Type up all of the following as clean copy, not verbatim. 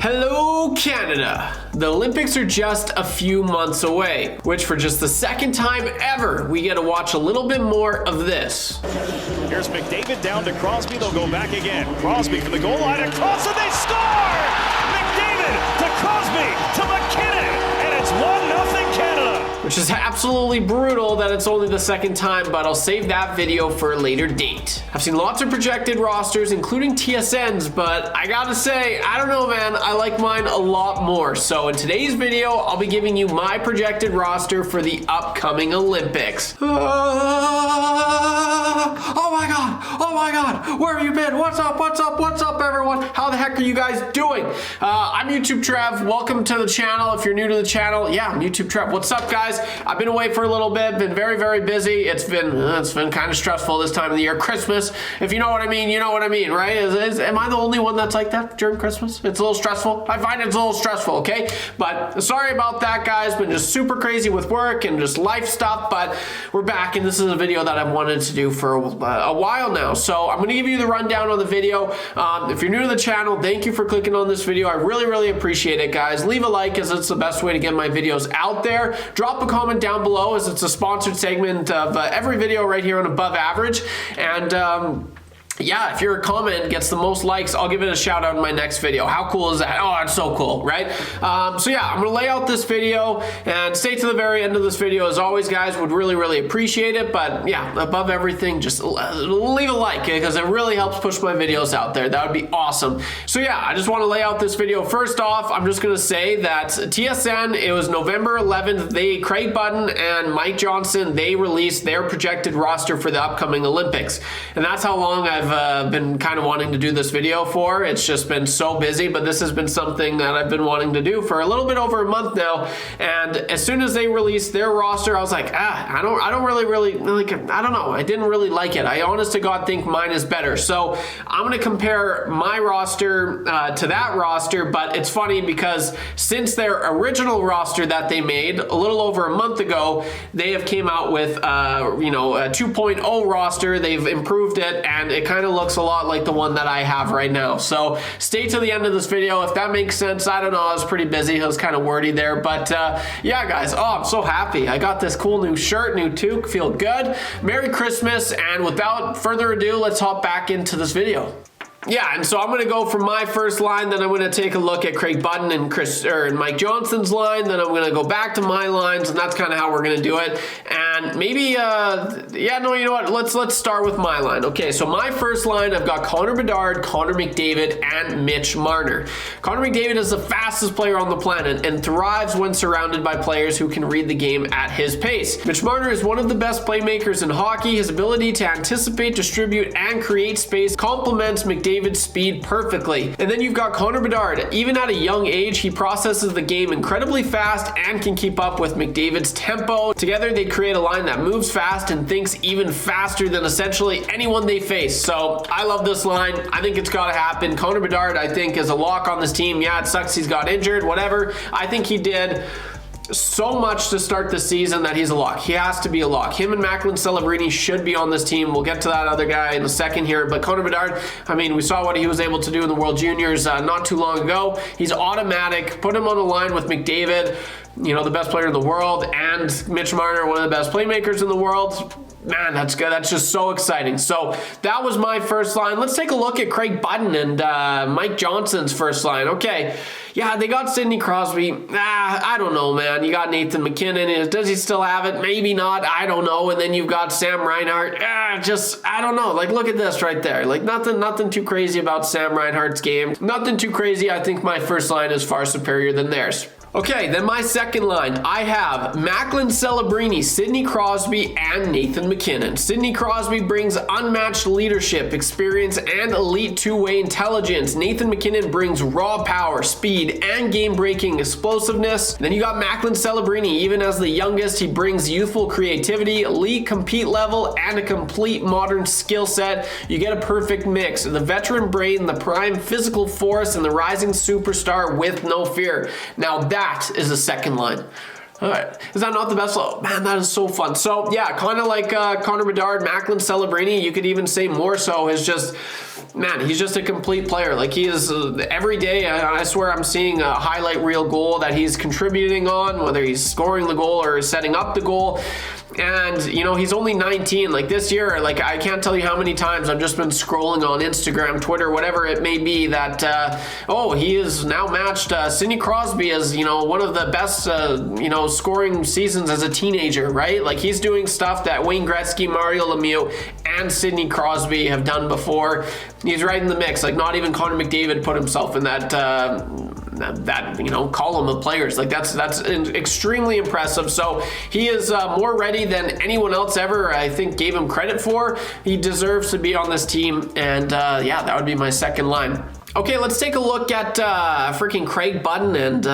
Hello Canada! The Olympics are just a few months away, which for just the second time ever, we get to watch a little bit more of this. Here's McDavid down to Crosby, they'll go back again. Crosby from the goal line, across and they score! McDavid to Crosby to McKinnon, and it's 1-0 Canada! Which is absolutely brutal that it's only the second time, but I'll save that video for a later date. I've seen lots of projected rosters, including Tsn'S, but I gotta say, I don't know, man, I like mine a lot more. So in today's video, I'll be giving you my projected roster for the upcoming Olympics. Oh my God, where have you been? What's up, everyone? How the heck are you guys doing? I'm YouTube Trev, welcome to the channel. If you're new to the channel, yeah, I'm YouTube Trev. What's up, guys? I've been away for a little bit, been very busy. It's been kind of stressful this time of the year. Christmas, if you know what I mean, you know what I mean, right? Am I the only one that's like that during Christmas? It's a little stressful. I find it's a little stressful, okay? But sorry about that, guys. Been just super crazy with work and just life stuff, but we're back, and this is a video that I've wanted to do for a while now. So I'm gonna give you the rundown on the video. If you're new to the channel, thank you for clicking on this video. I really appreciate it, guys. Leave a like, as it's the best way to get my videos out there. Drop a comment down below, as it's a sponsored segment of every video right here on Above Average. And yeah, if your comment gets the most likes, I'll give it a shout out in my next video. How cool is that? Oh, that's so cool, right? So yeah, I'm gonna lay out this video and stay to the very end of this video. As always, guys, would really appreciate it. But yeah, above everything, just leave a like, because it really helps push my videos out there. That would be awesome. So yeah, I just want to lay out this video. First off, I'm just gonna say that TSN, it was November 11th. Craig Button and Mike Johnson, they released their projected roster for the upcoming Olympics. And that's how long I've been kind of wanting to do this video for. It's just been so busy, but this has been something that I've been wanting to do for a little bit over a month now. And as soon as they released their roster, I was like, I don't really like it. I don't know. I didn't really like it. I honest to God think mine is better. So I'm going to compare my roster to that roster, but it's funny because since their original roster that they made a little over a month ago, they have came out with a 2.0 roster. They've improved it, and it kind of looks a lot like the one that I have right now. So stay to the end of this video if that makes sense. I don't know, I was pretty busy, I was kind of wordy there, but yeah, guys, I'm so happy. I got this cool new shirt, new toque, feel good. Merry Christmas, and without further ado, let's hop back into this video. Yeah, and so I'm going to go from my first line, then I'm going to take a look at Craig Button and Mike Johnson's line, then I'm going to go back to my lines, and that's kind of how we're going to do it. And maybe, yeah, no, you know what, let's start with my line. Okay, so my first line, I've got Connor Bedard, Connor McDavid, and Mitch Marner. Connor McDavid is the fastest player on the planet and thrives when surrounded by players who can read the game at his pace. Mitch Marner is one of the best playmakers in hockey. His ability to anticipate, distribute, and create space complements McDavid's speed perfectly. And then you've got Connor Bedard. Even at a young age, he processes the game incredibly fast and can keep up with McDavid's tempo. Together, they create a line that moves fast and thinks even faster than essentially anyone they face. So I love this line. I think it's got to happen. Connor Bedard, I think, is a lock on this team. Yeah, it sucks he's got injured, whatever. I think he did so much to start the season that he's a lock. He has to be a lock. Him and Macklin Celebrini should be on this team. We'll get to that other guy in a second here, but Connor Bedard, I mean, we saw what he was able to do in the World Juniors not too long ago. He's automatic. Put him on the line with McDavid, you know, the best player in the world, and Mitch Marner, one of the best playmakers in the world. Man, that's good. That's just so exciting. So that was my first line. Let's take a look at Craig Button and Mike Johnson's first line. Okay, yeah, they got Sidney Crosby. I don't know, man. You got Nathan McKinnon. Does he still have it? Maybe not. I don't know. And then you've got Sam Reinhart. I don't know. Like, look at this right there. Like, nothing too crazy about Sam Reinhart's game. Nothing too crazy. I think my first line is far superior than theirs. Okay, then my second line, I have Macklin Celebrini, Sidney Crosby, and Nathan McKinnon. Sidney Crosby brings unmatched leadership, experience, and elite two-way intelligence. Nathan McKinnon brings raw power, speed, and game-breaking explosiveness. Then you got Macklin Celebrini. Even as the youngest, he brings youthful creativity, elite compete level, and a complete modern skill set. You get a perfect mix. The veteran brain, the prime physical force, and the rising superstar with no fear. Now that is the second line. All right. Is that not the best? Man, that is so fun. So, yeah, kind of like Connor Bedard, Macklin Celebrini, you could even say more so, is just, man, he's just a complete player. Like, he is every day, I swear I'm seeing a highlight reel goal that he's contributing on, whether he's scoring the goal or setting up the goal. And, you know, he's only 19. Like, this year, like, I can't tell you how many times I've just been scrolling on Instagram, Twitter, whatever it may be, that, he is now matched Sidney Crosby as, you know, one of the best, scoring seasons as a teenager, right? Like, he's doing stuff that Wayne Gretzky, Mario Lemieux, and Sidney Crosby have done before. He's right in the mix. Like, not even Connor McDavid put himself in that column of players. Like, that's extremely impressive. So he is more ready than anyone else ever, I think, gave him credit for. He deserves to be on this team, and that would be my second line. Okay, let's take a look at freaking Craig Button and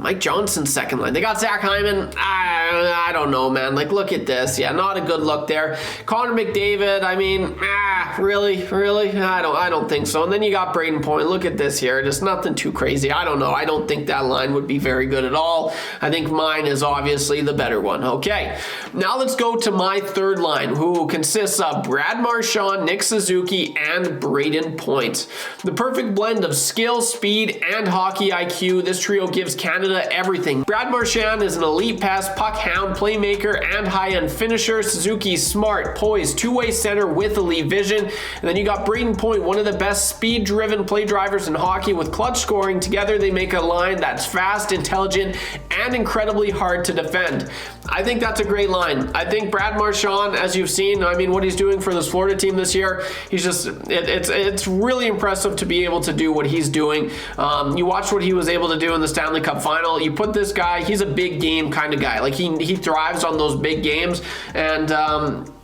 Mike Johnson's second line. They got Zach Hyman. I don't know, man. Like, look at this. Yeah, not a good look there. Connor McDavid, I mean, really? I don't think so. And then you got Braden Point. Look at this here. Just nothing too crazy. I don't know. I don't think that line would be very good at all. I think mine is obviously the better one. Okay, now let's go to my third line, who consists of Brad Marchand, Nick Suzuki, and Braden Point. The perfect blend of skill, speed, and hockey IQ. This trio gives Canada everything. Brad Marchand is an elite pass, puck hound, playmaker, and high-end finisher. Suzuki's smart, poised, two-way center with elite vision. And then you got Braden Point, one of the best speed-driven play drivers in hockey with clutch scoring. Together they make a line that's fast, intelligent, and incredibly hard to defend. I think that's a great line. I think Brad Marchand, as you've seen, I mean, what he's doing for this Florida team this year, he's just, it's really impressive to be able to do what he's doing. You watch what he was able to do in the Stanley Cup final. You put this guy, he's a big game kind of guy. Like, he thrives on those big games, and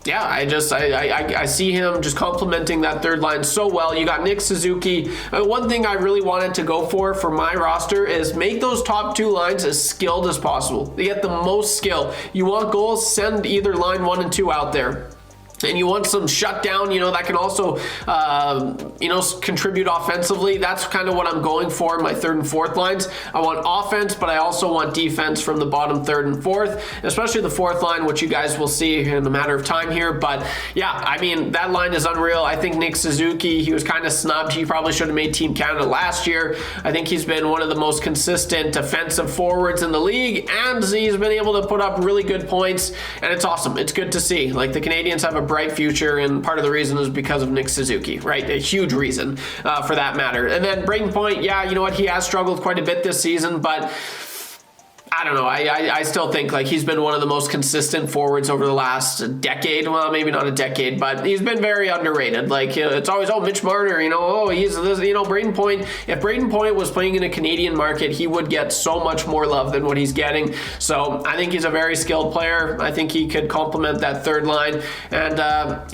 I see him just complementing that third line so well. You got Nick Suzuki. One thing I really wanted to go for my roster is make those top two lines as skilled as possible. They get the most skill. You want goals, send either line 1 and 2 out there. And you want some shutdown, that can also, contribute offensively. That's kind of what I'm going for in my third and fourth lines. I want offense, but I also want defense from the bottom third and fourth, especially the fourth line, which you guys will see in a matter of time here. But yeah, I mean, that line is unreal. I think Nick Suzuki, he was kind of snubbed. He probably should have made Team Canada last year. I think he's been one of the most consistent defensive forwards in the league, and he's been able to put up really good points, and it's awesome. It's good to see. Like, the Canadians have a bright future, and part of the reason is because of Nick Suzuki, right? A huge reason for that matter. And then Braden Point, you know what? He has struggled quite a bit this season, but I don't know. I still think, like, he's been one of the most consistent forwards over the last decade. Well, maybe not a decade, but he's been very underrated. Like, it's always, Mitch Marner, he's this, Braden Point. If Braden Point was playing in a Canadian market, he would get so much more love than what he's getting. So I think he's a very skilled player. I think he could complement that third line, and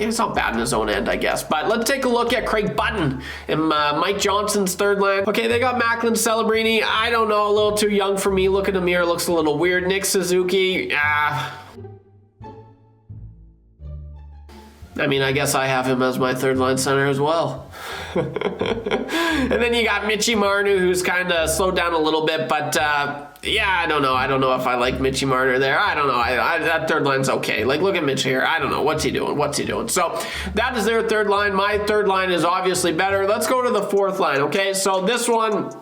it's not bad in his own end, I guess. But let's take a look at Craig Button and Mike Johnson's third line. Okay, they got Macklin Celebrini. I don't know, a little too young for me. Look at him here. Looks a little weird. Nick Suzuki, I mean, I guess I have him as my third line center as well. And then you got Mitchie Marner, who's kind of slowed down a little bit, but I don't know. I don't know if I like Mitchie Marner there. I don't know. That third line's okay. Like, look at Mitch here. I don't know. What's he doing? So that is their third line. My third line is obviously better. Let's go to the fourth line, okay? So this one,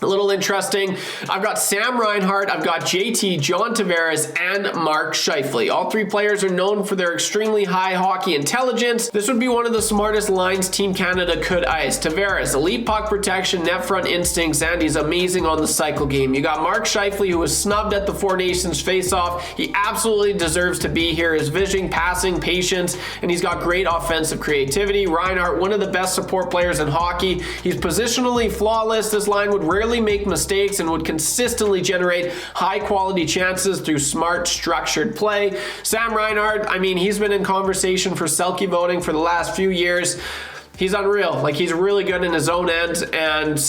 a little interesting. I've got Sam Reinhart, I've got JT, John Tavares, and Mark Scheifele. All three players are known for their extremely high hockey intelligence. This would be one of the smartest lines Team Canada could ice. Tavares, elite puck protection, net front instincts, and he's amazing on the cycle game. You got Mark Scheifele, who was snubbed at the Four Nations face-off. He absolutely deserves to be here. His vision, passing, patience, and he's got great offensive creativity. Reinhart, one of the best support players in hockey. He's positionally flawless. This line would rarely make mistakes and would consistently generate high quality chances through smart, structured play. Sam Reinhart, I mean, he's been in conversation for Selke voting for the last few years. He's unreal. Like, he's really good in his own end, and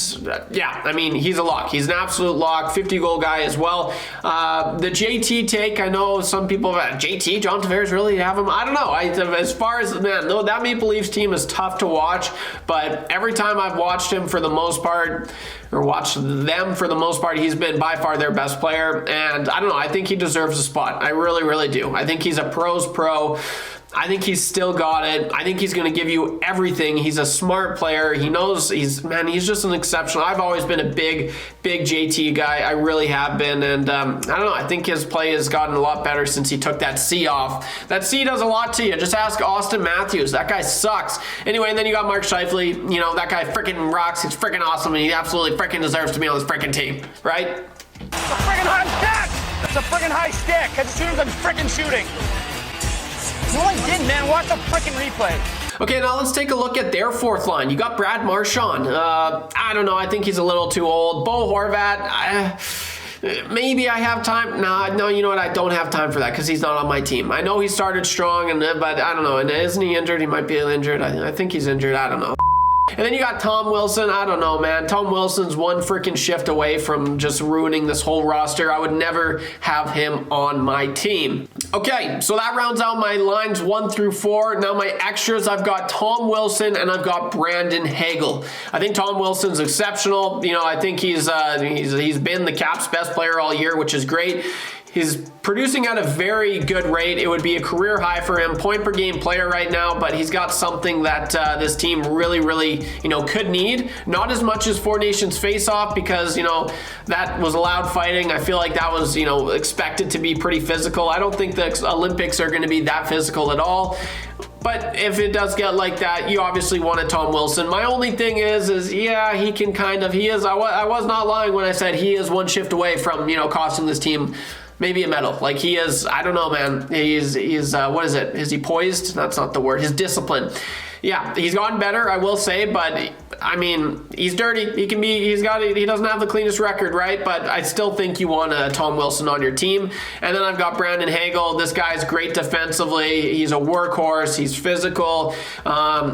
yeah, I mean, he's a lock. He's an absolute lock, 50-goal guy as well. The JT take, I know some people have JT, John Tavares, really have him? I don't know. As far as, man, no, that Maple Leafs team is tough to watch, but every time I've watched him for the most part, or watched them for the most part, he's been by far their best player, and I don't know, I think he deserves a spot. I really, really do. I think he's a pro's pro. I think he's still got it. I think he's going to give you everything. He's a smart player. He knows he's just an exceptional. I've always been a big JT guy. I really have been. And I don't know. I think his play has gotten a lot better since he took that C off. That C does a lot to you. Just ask Austin Matthews. That guy sucks. Anyway, and then you got Mark Scheifele. You know, that guy freaking rocks. He's freaking awesome. And he absolutely freaking deserves to be on this freaking team. Right? It's a freaking high stick. It's a freaking high stick. As soon as I'm freaking shooting. No, I didn't, man. Watch the freaking replay. Okay, now let's take a look at their fourth line. You got Brad Marchand. I don't know. I think he's a little too old. Bo Horvat. Maybe I have time. No, you know what? I don't have time for that because he's not on my team. I know he started strong, but I don't know. And isn't he injured? He might be injured. I think he's injured. I don't know. And then you got Tom Wilson. I don't know, man. Tom Wilson's one freaking shift away from just ruining this whole roster. I would never have him on my team. Okay, so that rounds out my lines 1 through 4. Now my extras, I've got Tom Wilson and I've got Brandon Hagel. I think Tom Wilson's exceptional. You know, I think he's been the Caps' best player all year, which is great. He's producing at a very good rate. It would be a career high for him, point per game player right now, but he's got something that this team really, really, could need. Not as much as Four Nations face-off because, that was allowed fighting. I feel like that was, expected to be pretty physical. I don't think the Olympics are going to be that physical at all. But if it does get like that, you obviously wanted Tom Wilson. My only thing is yeah, he can he is, I was not lying when I said he is one shift away from, costing this team maybe a medal. Like, he is, I don't know, man. He's what is it? Is he poised? That's not the word. His discipline. Yeah, he's gotten better, I will say, but I mean, he's dirty. He doesn't have the cleanest record, right? But I still think you want a Tom Wilson on your team. And then I've got Brandon Hagel. This guy's great defensively. He's a workhorse. He's physical.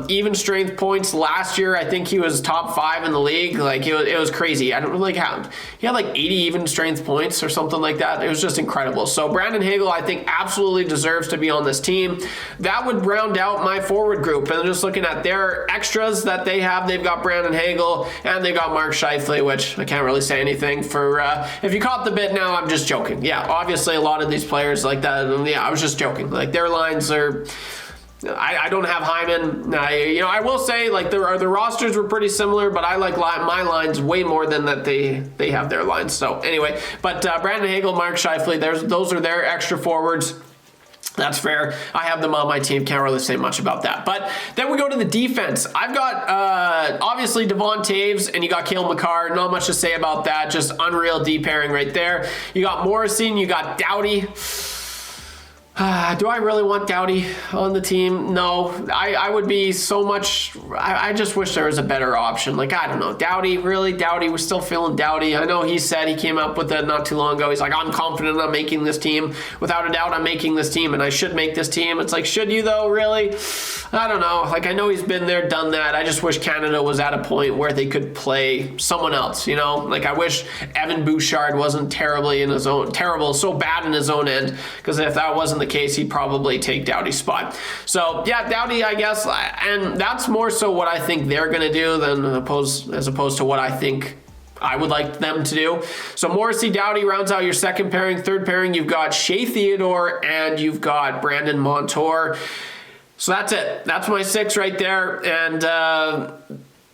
Even strength points last year, I think he was top 5 in the league. Like, it was crazy. I don't really count. He had like 80 even strength points or something like that. It was just incredible. So Brandon Hagel, I think, absolutely deserves to be on this team. That would round out my forward group. And just looking at their extras that they have, they've got Brandon Hagel and they got Mark Scheifele, which I can't really say anything for. If you caught the bit now, I'm just joking. Yeah, obviously a lot of these players like that. Yeah, I was just joking. Like, their lines are. I don't have Hyman. I will say, like, the rosters were pretty similar, but I like my lines way more than that they have their lines. So anyway, but Brandon Hagel, Mark Scheifele, those are their extra forwards. That's fair. I have them on my team. Can't really say much about that. But then we go to the defense. I've got, obviously, Devon Taves, and you got Cale Makar. Not much to say about that. Just unreal D pairing right there. You got Morrissey, and you got Doughty. Do I really want Doughty on the team? No. I would be so much. I just wish there was a better option. Like, I don't know. Doughty, really? Doughty? We're still feeling Doughty. I know he said, he came up with that not too long ago. He's like, I'm confident I'm making this team. Without a doubt, I'm making this team, and I should make this team. It's like, should you though, really? I don't know. Like, I know he's been there, done that. I just wish Canada was at a point where they could play someone else, Like, I wish Evan Bouchard wasn't so bad in his own end, because if that wasn't the case, he'd probably take Doughty's spot. So yeah, Doughty, I guess, and that's more so what I think they're going to do as opposed to what I think I would like them to do. So Morrissey, Doughty rounds out your second pairing. Third pairing, you've got Shea Theodore and you've got Brandon Montour. So that's it. That's my 6 right there. And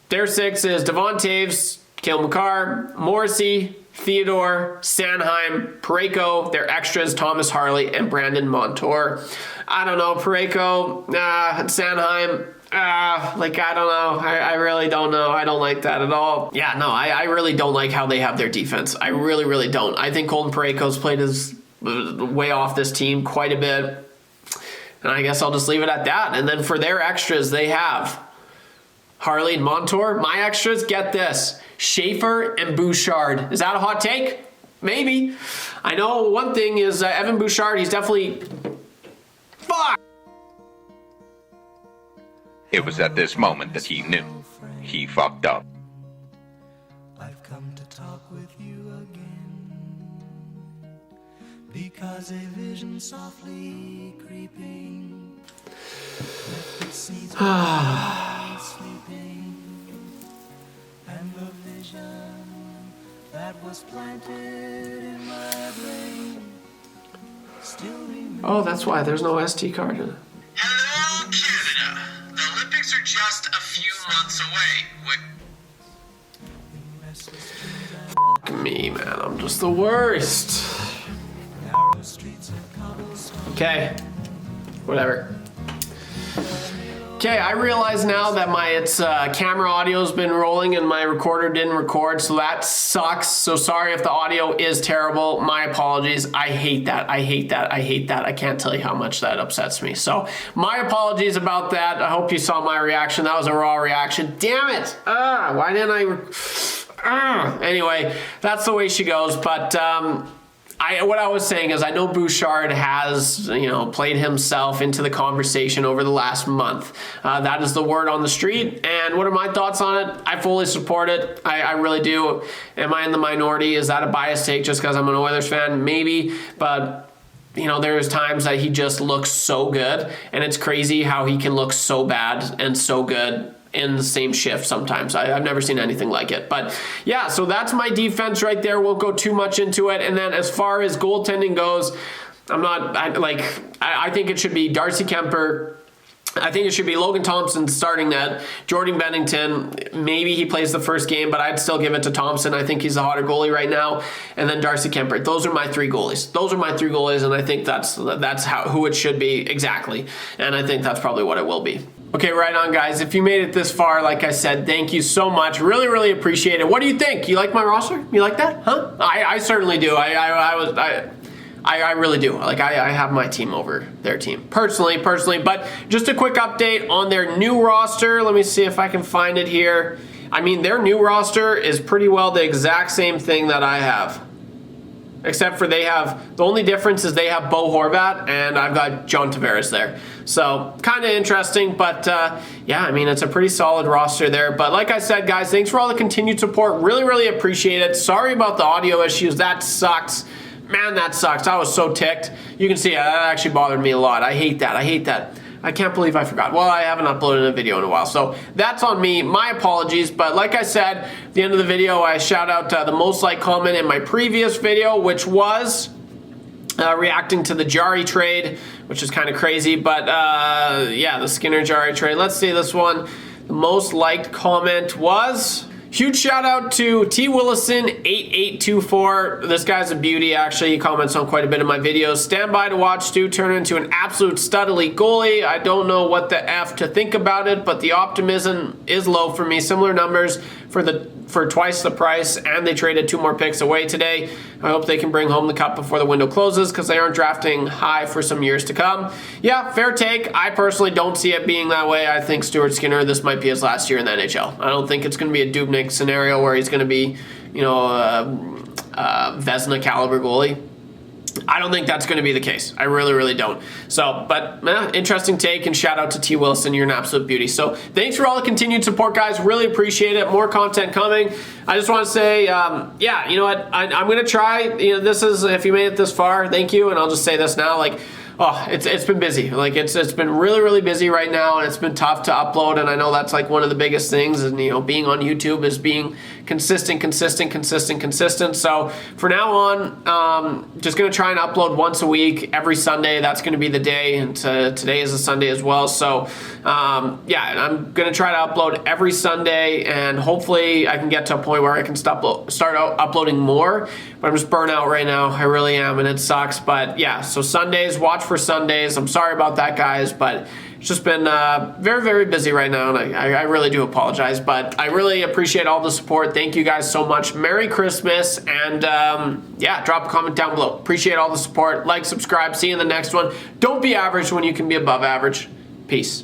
their 6 is Devon Taves, Cale Makar, Morrissey, Theodore, Sanheim, Parayko, their extras, Thomas Harley, and Brandon Montour. I don't know, Parayko, Sanheim, I don't know. I really don't know. I don't like that at all. Yeah, no, I really don't like how they have their defense. I really, really don't. I think Colton Parayko's played his way off this team quite a bit. And I guess I'll just leave it at that. And then for their extras, they have Harley and Montour. My extras, get this. Schaefer and Bouchard. Is that a hot take? Maybe. I know one thing is Evan Bouchard, he's definitely... Fuck! It was at this moment that he knew. He fucked up. I've come to talk with you again, because a vision softly creeping left its seeds while sleeping, and the vision that was planted in my brain still remains. Oh, that's why there's no SD card in it. Hello, Canada. The Olympics are just a few months away. Fuck me, man. I'm just the worst. Okay. Whatever. Okay, I realize now that my camera audio's been rolling and my recorder didn't record, so that sucks. So sorry if the audio is terrible. My apologies. I hate that. I hate that. I hate that. I can't tell you how much that upsets me. So my apologies about that. I hope you saw my reaction. That was a raw reaction. Damn it. Why didn't I? Anyway, that's the way she goes. But what I was saying is I know Bouchard has, played himself into the conversation over the last month. That is the word on the street. And what are my thoughts on it? I fully support it. I really do. Am I in the minority? Is that a biased take just because I'm an Oilers fan? Maybe. But there's times that he just looks so good. And it's crazy how he can look so bad and so good in the same shift sometimes. I've never seen anything like it. But yeah, so that's my defense right there. Won't go too much into it. And then as far as goaltending goes, I think it should be Darcy Kemper. I think it should be Logan Thompson starting net, Jordan Bennington. Maybe he plays the first game, but I'd still give it to Thompson. I think he's the hotter goalie right now. And then Darcy Kemper. Those are my three goalies. And I think that's who it should be exactly. And I think that's probably what it will be. Okay, right on, guys. If you made it this far, like I said, thank you so much. Really, really appreciate it. What do you think? You like my roster? You like that? Huh? I certainly do. I really do. I have my team over their team. Personally. But just a quick update on their new roster. Let me see if I can find it here. I mean, their new roster is pretty well the exact same thing that I have. Except for the only difference is they have Bo Horvat and I've got John Tavares there. So kind of interesting, but yeah, I mean, it's a pretty solid roster there. But like I said, guys, thanks for all the continued support. Really, really appreciate it. Sorry about the audio issues. That sucks. Man, that sucks. I was so ticked. You can see that actually bothered me a lot. I hate that. I can't believe I forgot. Well, I haven't uploaded a video in a while, so that's on me. My apologies, but like I said, at the end of the video, I shout out the most liked comment in my previous video, which was reacting to the Jari trade, which is kind of crazy, but yeah, the Skinner Jari trade. Let's see this one. The most liked comment was... Huge shout out to T. Willison8824. This guy's a beauty, actually. He comments on quite a bit of my videos. Stand by to watch Stu turn into an absolute stud elite goalie. I don't know what the F to think about it, but the optimism is low for me. Similar numbers for twice the price, and they traded 2 more picks away today. I hope they can bring home the cup before the window closes because they aren't drafting high for some years to come. Yeah, fair take. I personally don't see it being that way. I think Stuart Skinner, this might be his last year in the NHL. I don't think it's going to be a Dubnyk scenario where he's going to be, Vezina caliber goalie. I don't think that's going to be the case. I really, really don't. So, but interesting take, and shout out to T. Wilson. You're an absolute beauty. So thanks for all the continued support, guys. Really appreciate it. More content coming. I just want to say, yeah, you know what? I'm going to try. This is, if you made it this far, thank you. And I'll just say this now, it's been busy. It's been really, really busy right now, and it's been tough to upload. And I know that's one of the biggest things, and being on YouTube is being consistent. So for now on, just gonna try and upload once a week, every Sunday. That's gonna be the day, and today is a Sunday as well. So yeah, I'm gonna try to upload every Sunday, and hopefully I can get to a point where I can start uploading more. But I'm just burnt out right now. I really am, and it sucks. But yeah, so Sundays, watch for Sundays. I'm sorry about that, guys, but it's just been very, very busy right now, and I really do apologize. But I really appreciate all the support. Thank you guys so much. Merry Christmas, and yeah, drop a comment down below. Appreciate all the support. Like, subscribe. See you in the next one. Don't be average when you can be above average. Peace.